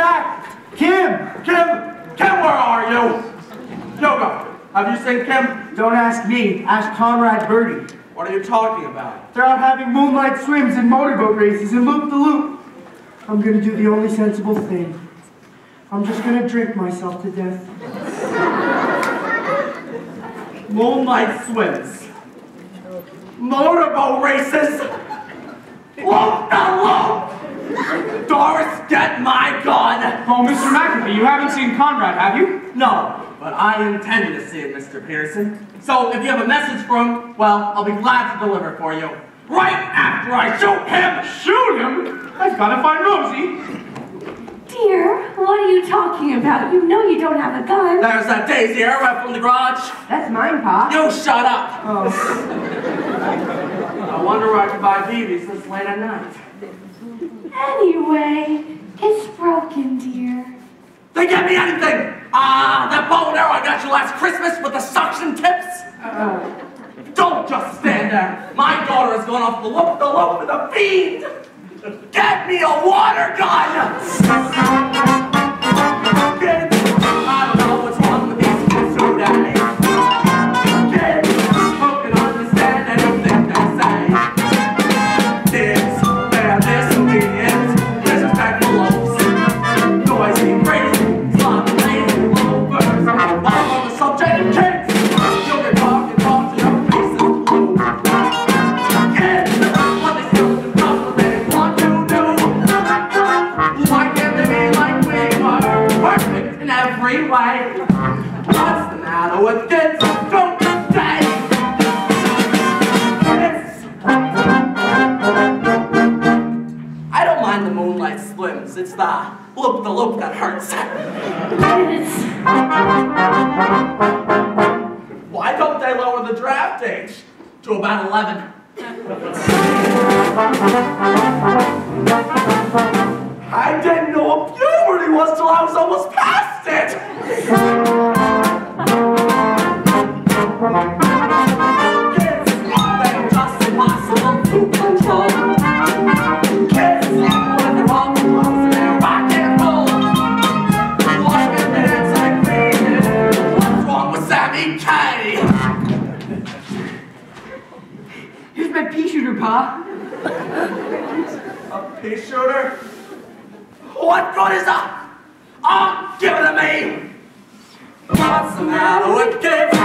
back! Kim! Kim, where are you? Yoga, have you seen Kim? Don't ask me. Ask Conrad Birdie. What are you talking about? They're out having moonlight swims and motorboat races and loop-the-loop. I'm gonna do the only sensible thing. I'm just gonna drink myself to death. Moonlight swims. Motorboat races. Loop-the-loop. Doris, get my gun! Oh, Mr. McAfee, you haven't seen Conrad, have you? No, but I intend to see it, Mr. Pearson. So if you have a message for him, well, I'll be glad to deliver it for you. Right after I shoot him! Shoot him? I've got to find Rosie. Dear, what are you talking about? You know you don't have a gun. There's that Daisy Airweb from the garage. That's mine, Pa. You shut up! Oh. I wonder where I can buy BBs this late at night. Anyway, it's broken, dear. They get me anything! That bow and arrow I got you last Christmas with the suction tips? Don't just stand there. My daughter has gone off the loop with a fiend! Get me a water gun! Kids, I don't know what's wrong with these kids today. Kids, who can understand anything they say? Kids, they're disobedient, disrespectful loaves, noisy, crazy, sloppy, lazy, loafers. I'm on the subject, kids, you'll get talked to your faces blue. Kids, what they still do, what they want to do. Why can't they be like we are, perfect in every way? What's the matter with kids? Don't say. I don't mind the moonlight swims. It's the loop that hurts. Why don't they lower the draft age to about 11? I didn't know what puberty was till I was almost past it. Kids, they're just impossible to control. Kids, when they're all close and they're rock and roll. Like a dance like me. What's wrong with Sammy K? Here's my pea shooter, Pa. A pea shooter? What good is that? Give it to me! What's the matter with kids?